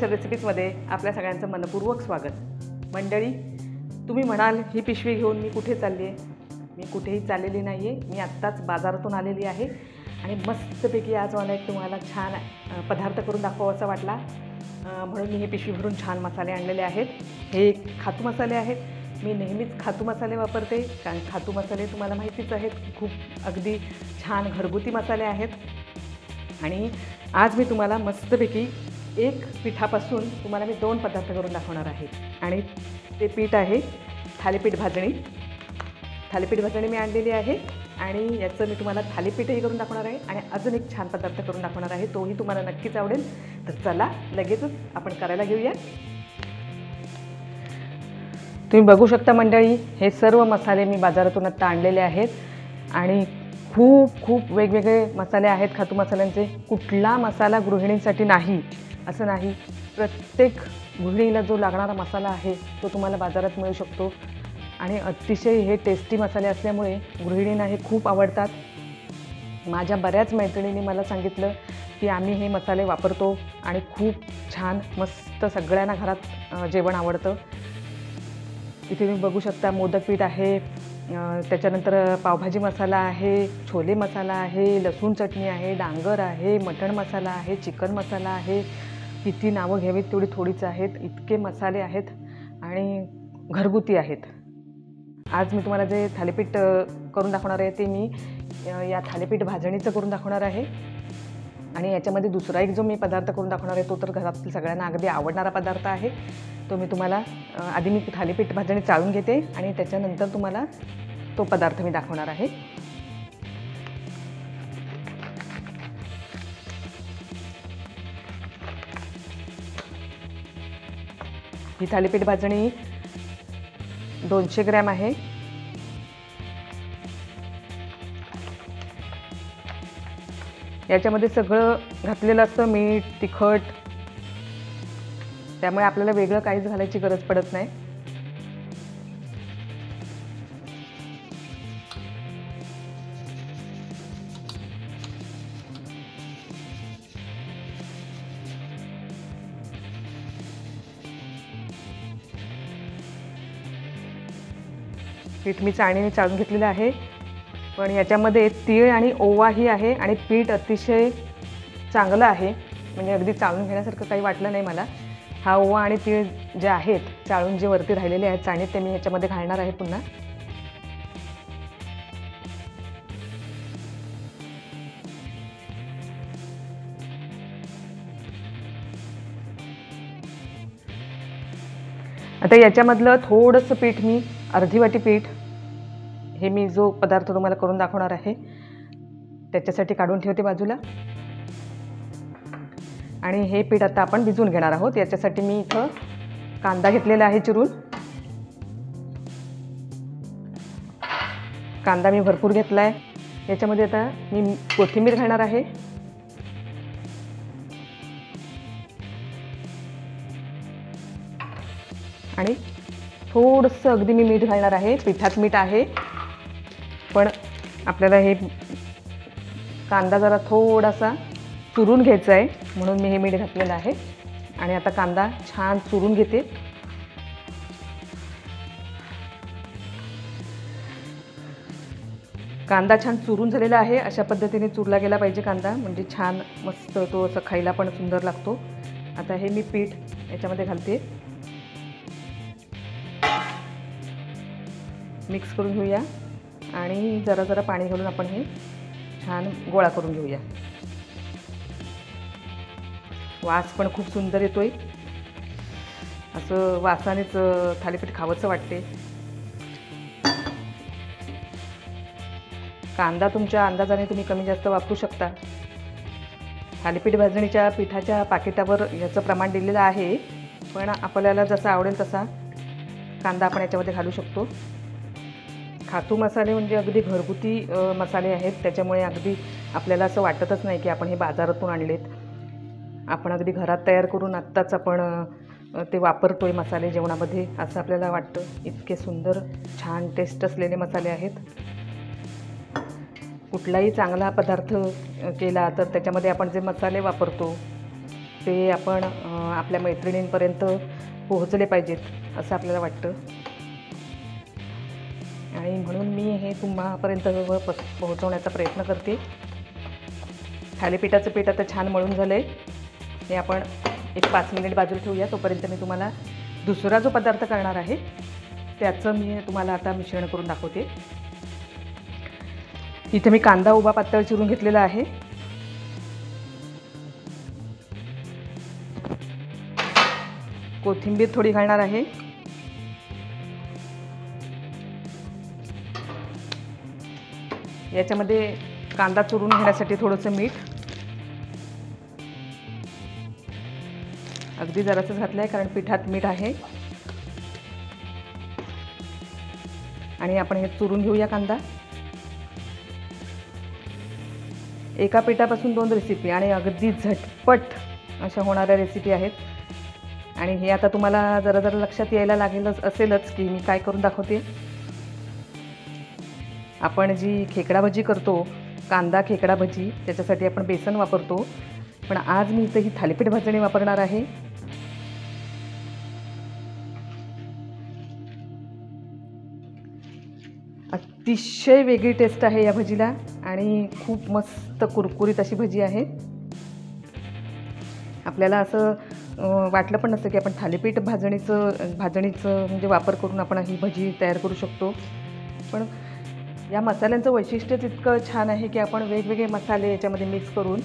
Special रेसिपीजमध्ये आपल्या सगळ्यांचं मनपूर्वक स्वागत। मंडळी, तुम्ही म्हणाल ही पिशवी घेऊन मी कुठे चालली आहे? मी कुठेही चाललेली नाही आहे। मी आत्ताच बाजारातून आलेली आहे आणि मस्तपैकी आज मला एक तुम्हाला छान पदार्थ करून दाखवावासा वाटला, म्हणून मी हे पिशवी भरून छान मसाले आणलेले आहेत। हे खातू मसाले आहेत। मी नेहमीच खातू मसाले वापरते, कारण खातू मसाले तुम्हाला माहितीच आहेत, खूप अगदी छान घरगुती मसाले आहेत। आणि आज मी तुम्हाला मस्तपैकी एक पिठापासून तुम्हाला मी 2 पदार्थ करून दाखवणार आहे। आणि ते पीठ आहे थालीपीठ भाजणी। थालीपीठ भाजणी मी आणलेली आहे आणि याचं मी तुम्हाला थालीपीठही करून दाखवणार आहे आणि अजून एक छान पदार्थ करून दाखवणार आहे, तोही तुम्हाला नक्कीच आवडेल। तर चला लगेचच आपण करायला घेऊया। तुम्ही बघू शकता मंडळी, हे सर्व मसाले मी बाजारातून आता आणलेले आहेत आणि खूप वेगवेगळे मसाले आहेत खातू मसाल्यांचे। कुठला मसाला गृहिणींसाठी नाही असं नाही, प्रत्येक गृहिणीला जो लागणारा मसाला आहे तो तुम्हाला बाजारात मिळू शकतो आणि अतिशय हे टेस्टी मसाले असल्यामुळे गृहिणींना हे खूप आवडतात। माझ्या बऱ्याच मैत्रिणींनी मला सांगितलं की आम्ही हे मसाले वापरतो आणि खूप छान मस्त सगळ्यांना घरात जेवण आवडतं। इथे तुम्ही बघू शकता मोदक पीठ आहे, त्याच्यानंतर पावभाजी मसाला आहे, छोले मसाला आहे, लसूण चटणी आहे, डांगर आहे, मटण मसाला आहे, चिकन मसाला आहे। किती नावं घ्यावीत तेवढी थोडीच आहेत, इतके मसाले आहेत आणि घरगुती आहेत। आज मी तुम्हाला जे थालीपीठ करून दाखवणार आहे ते मी या थालीपीठ भाजणीचं करून दाखवणार आहे। आणि याच्यामध्ये दुसरा एक जो मी पदार्थ करून दाखवणार आहे तो तर घरातील सगळ्यांना अगदी आवडणारा पदार्थ आहे। तो मी तुम्हाला आधी मी थालीपीठ भाजणी चाळून घेते आणि त्याच्यानंतर तुम्हाला तो पदार्थ मी दाखवणार आहे। ही थालीपीठ भाजणी 200 ग्रॅम आहे। याच्यामध्ये सगळं घातलेलं असतं, मीठ, तिखट, त्यामुळे आपल्याला वेगळं काहीच घालायची गरज पडत नाही। पीठ मी चाळणीने चाळून घेतलेलं आहे, पण याच्यामध्ये तीळ आणि ओवाही आहे आणि पीठ अतिशय चांगलं आहे, म्हणजे अगदी चाळून घेण्यासारखं काही वाटलं नाही मला। हा ओवा आणि तीळ जे आहेत चाळून जे वरती राहिलेले आहेत चाळणीत, ते मी याच्यामध्ये घालणार आहे पुन्हा। आता याच्यामधलं थोडंसं पीठ मी अर्धी वाटी पीठ हे मी जो पदार्थ तुम्हाला करून दाखवणार आहे त्याच्यासाठी काढून ठेवते बाजूला। आणि हे पीठ आता आपण भिजवून घेणार आहोत। याच्यासाठी मी इथं कांदा घेतलेला आहे चिरून। कांदा मी भरपूर घेतला आहे। याच्यामध्ये आता मी कोथिंबीर घालणार आहे आणि थोडंसं अगदी मी मीठ घालणार आहे। पिठात मीठ आहे, पण आपल्याला हे कांदा जरा थोडासा चुरून घ्यायचा आहे म्हणून मी हे मीठ घातलेलं आहे। आणि आता कांदा छान चुरून घेते। कांदा छान चुरून झालेला आहे, अशा पद्धतीने चुरला गेला पाहिजे कांदा, म्हणजे छान मस्त तो असं खायला पण सुंदर लागतो। आता हे मी पीठ याच्यामध्ये घालते, मिक्स करून घेऊया आणि जरा जरा पाणी घालून आपण हे छान गोळा करून घेऊया। वास पण खूप सुंदर येतोय, असं वासानेच थालीपीठ खावंसं वाटते। कांदा तुमच्या अंदाजाने तुम्ही कमी जास्त वापरू शकता। थालीपीठ भाजणीच्या पिठाच्या पाकिटावर याचं प्रमाण दिलेलं आहे, पण आपल्याला जसं आवडेल तसा कांदा आपण याच्यामध्ये घालू शकतो। खातू मसाले म्हणजे अगदी घरगुती मसाले आहेत, त्याच्यामुळे अगदी आपल्याला असं वाटतच नाही की आपण हे बाजारातून आणलेत। आपण अगदी घरात तयार करून आत्ताच आपण ते वापरतोय मसाले जेवणामध्ये, असं आपल्याला वाटतं। इतके सुंदर छान टेस्ट असलेले मसाले आहेत। कुठलाही चांगला पदार्थ केला तर त्याच्यामध्ये आपण जे मसाले वापरतो ते आपण आपल्या मैत्रिणींपर्यंत पोहोचले पाहिजेत असं आपल्याला वाटतं आणि म्हणून मी हे तुम्हापर्यंत पोहोचवण्याचा प्रयत्न करते. थालीपीठाचं पीठ आता छान मळून झालं आहे. हे आपण एक 5 मिनिट बाजूला ठेवूया. तोपर्यंत मी तुम्हाला दुसरा जो पदार्थ करणार आहे त्याचं मी तुम्हाला आता मिश्रण करून दाखवते. इथे मी कांदा उभा पातळ चिरून घेतलेला आहे. कोथिंबीर थोडी घालणार आहे. याच्यामध्ये कांदा चुरून घेण्यासाठी थोडंसं मीठ, अगदी जरासं घातलं आहे कारण पिठात मीठ आहे. आणि आपण हे चुरून घेऊया कांदा. एका पिठापासून 2 रेसिपी आणि अगदी झटपट अशा होणाऱ्या रेसिपी आहेत. आणि हे आता तुम्हाला जरा जरा लक्षात यायला लागेलच असेलच की मी काय करून दाखवते. आपण जी खेकडा भजी करतो, कांदा खेकडा भजी, त्याच्यासाठी आपण बेसन वापरतो. पण आज मी इथं ही थालीपीठ भाजणी वापरणार आहे. अतिशय वेगळी टेस्ट आहे या भजीला आणि खूप मस्त कुरकुरीत अशी भजी आहे. आपल्याला असं वाटलं पण नसतं की आपण थालीपीठ भाजणीचं म्हणजे वापर करून आपण ही भजी तयार करू शकतो. पण या मसाल्यांचं वैशिष्ट्यच इतकं छान आहे की आपण वेगवेगळे मसाले याच्यामध्ये मिक्स करून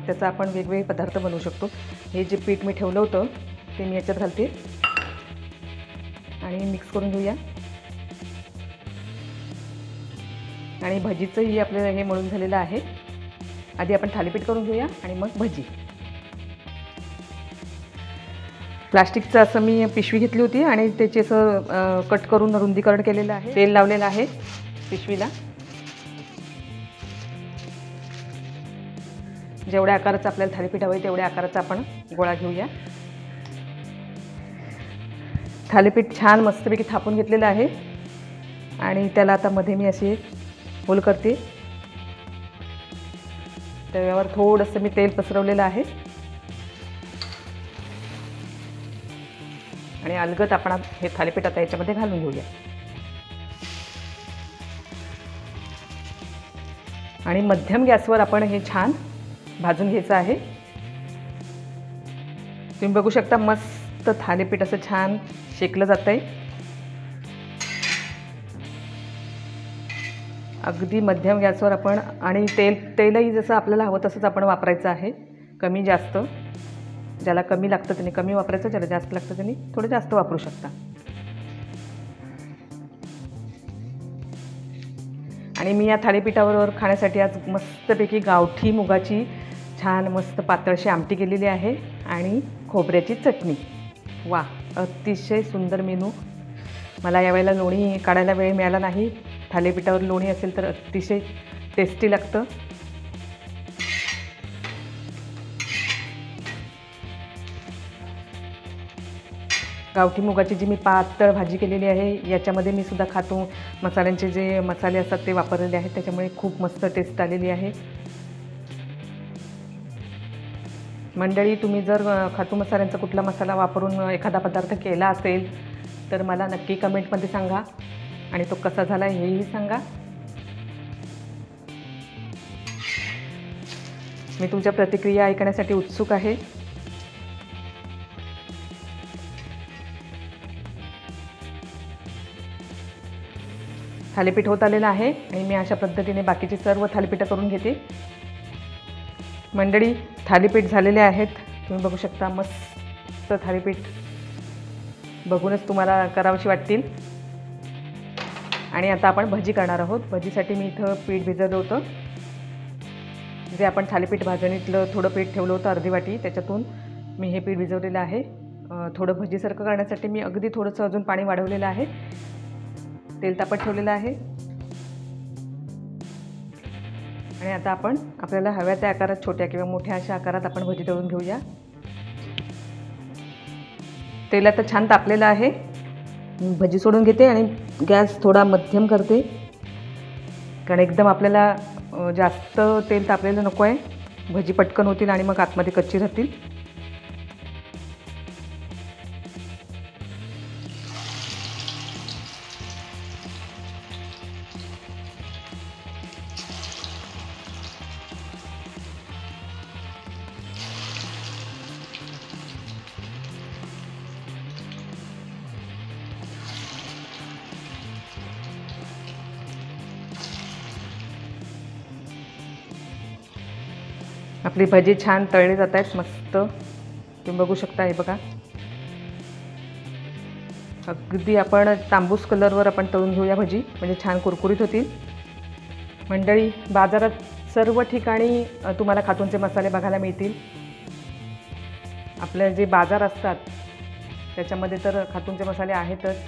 त्याचा आपण वेगवेगळे पदार्थ बनवू शकतो. हे जे पीठ मी ठेवलं होतं ते मी याच्यात घालते आणि मिक्स करून घेऊया. आणि भजीचंही आपल्याला हे मळून झालेलं आहे. आधी आपण थालीपीठ करून घेऊया आणि मग भजी. प्लास्टिकचं असं मी पिशवी घेतली होती आणि त्याची असं कट करून रुंदीकरण केलेलं आहे. तेल लावलेलं आहे पिशवीला. जेवढ्या आकाराचं आपल्याला थालीपीठ हवं आहे तेवढ्या आकाराचा आपण गोळा घेऊया. थालीपीठ छान मस्तपैकी थापून घेतलेलं आहे आणि त्याला आता मध्ये मी असे होल करते. तव्यावर थोडंसं मी तेल पसरवलेलं आहे आणि अलगद आपण हे थालीपीठ आता याच्यामध्ये घालून घेऊया. आणि मध्यम गॅसवर आपण हे छान भाजून घ्यायचं आहे. तुम्ही बघू शकता मस्त थालीपीठ असं छान शेकलं जातंय. अगदी मध्यम गॅसवर आपण आणि तेलही जसं आपल्याला हवं तसंच आपण वापरायचं आहे. कमी जास्त, ज्याला कमी लागतं त्याने कमी वापरायचं, ज्याला जास्त लागतं त्याने थोडं जास्त वापरू शकता. आणि मी या थालीपीठाबरोबर खाण्यासाठी आज मस्तपैकी गावठी मुगाची छान मस्त पातळशी आमटी केलेली आहे आणि खोबऱ्याची चटणी. वा, अतिशय सुंदर मेनू. मला यावेळेला लोणी काढायला वेळ मिळाला नाही. थालीपीठावर लोणी असेल तर अतिशय टेस्टी लागतं. गावठी मुगाची जी मी पातळ भाजी केलेली आहे याच्यामध्ये मी सुद्धा खातो मसाल्यांचे जे मसाले असतात ते वापरलेले आहेत, त्याच्यामुळे खूप मस्त टेस्ट आलेली आहे. मंडळी, तुम्ही जर खातू मसाल्यांचा कुठला मसाला वापरून एखादा पदार्थ केला असेल तर मला नक्की कमेंटमध्ये सांगा आणि तो कसा झाला हेही सांगा. मी तुमच्या प्रतिक्रिया ऐकण्यासाठी उत्सुक आहे. थालीपीठ होत आलेलं आहे आणि मी अशा पद्धतीने बाकीची सर्व थालीपीठं करून घेते. मंडळी, थालीपीठ झालेले आहेत. तुम्ही बघू शकता मस्त थालीपीठ बघूनच तुम्हाला करावीशी वाटतील. आणि आता आपण भजी करणार आहोत. भजीसाठी मी इथं पीठ भिजवलं होतं. जे आपण थालीपीठ भाजणीतलं थोडं पीठ ठेवलं होतं अर्धी वाटी, त्याच्यातून मी हे पीठ भिजवलेलं आहे. थोडं भजीसारखं करण्यासाठी मी अगदी थोडंसं अजून पाणी वाढवलेलं आहे. तेल तापत ठेवलेलं आहे आणि आता आपण आपल्याला हव्या त्या आकारात छोट्या किंवा मोठ्या अशा आकारात आपण भजी तळून घेऊया. तेल आता छान तापलेलं आहे. भजी सोडून घेते आणि गॅस थोडा मध्यम करते कारण एकदम आपल्याला जास्त तेल तापलेलं नको आहे. भजी पटकन होतील आणि मग आतमध्ये कच्ची राहतील. आपली भजी छान तळली जात आहेत मस्त, तुम्ही बघू शकता. हे बघा, अगदी आपण तांबूस कलरवर आपण तळून घेऊया भजी, म्हणजे छान कुरकुरीत होतील. मंडळी, बाजारात सर्व ठिकाणी तुम्हाला खातूनचे मसाले बघायला मिळतील. आपले जे बाजार असतात त्याच्यामध्ये तर खातूनचे मसाले आहेतच.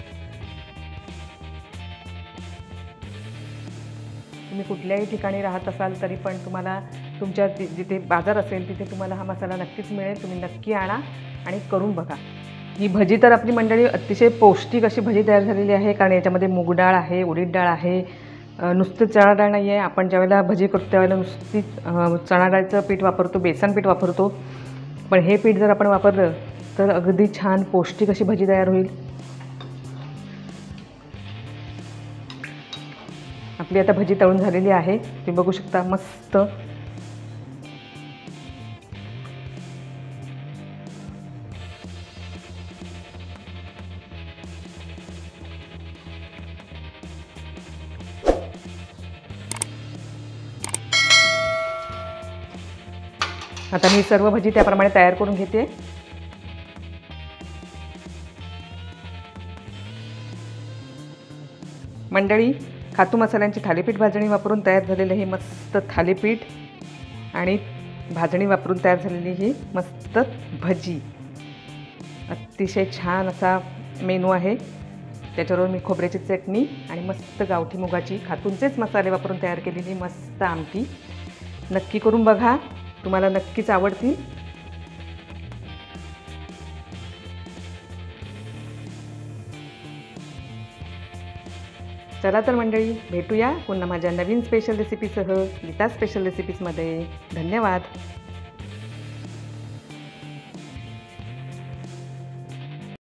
तुम्ही कुठल्याही ठिकाणी राहत असाल तरी पण तुम्हाला तुमच्या जिथे बाजार असेल तिथे तुम्हाला हा मसाला नक्कीच मिळेल. तुम्ही नक्की आणा आणि करून बघा. ही भजी तर आपली मंडळी अतिशय पौष्टिक अशी भजी तयार झालेली आहे, कारण याच्यामध्ये मूग डाळ आहे, उडीद डाळ आहे, नुसतं चणा डाळ नाही आहे. आपण ज्यावेळेला भजी करतो त्यावेळेला नुसती चणा डाळीचं पीठ वापरतो, बेसन पीठ वापरतो, पण हे पीठ जर आपण वापरलं तर अगदी छान पौष्टिक अशी भजी तयार होईल. आपली आता भजी तळून झालेली आहे, तुम्ही बघू शकता मस्त. आता मी सर्व भजी त्याप्रमाणे तयार करून घेते. मंडळी, खातू मसाल्यांची थालीपीठ भाजणी वापरून तयार झालेलं हे मस्त थालीपीठ आणि भाजणी वापरून तयार झालेली ही मस्त भजी, अतिशय छान असा मेनू आहे. त्याच्यावर मी खोबऱ्याची चटणी आणि मस्त गावठी मुगाची खातूनचेच मसाले वापरून तयार केलेली मस्त आमटी. नक्की करून बघा, तुम्हाला नक्कीच आवडतील. चला तर मंडळी, भेटूया पुन्हा माझ्या नवीन स्पेशल रेसिपीसह, गीता स्पेशल रेसिपीजमध्ये. धन्यवाद.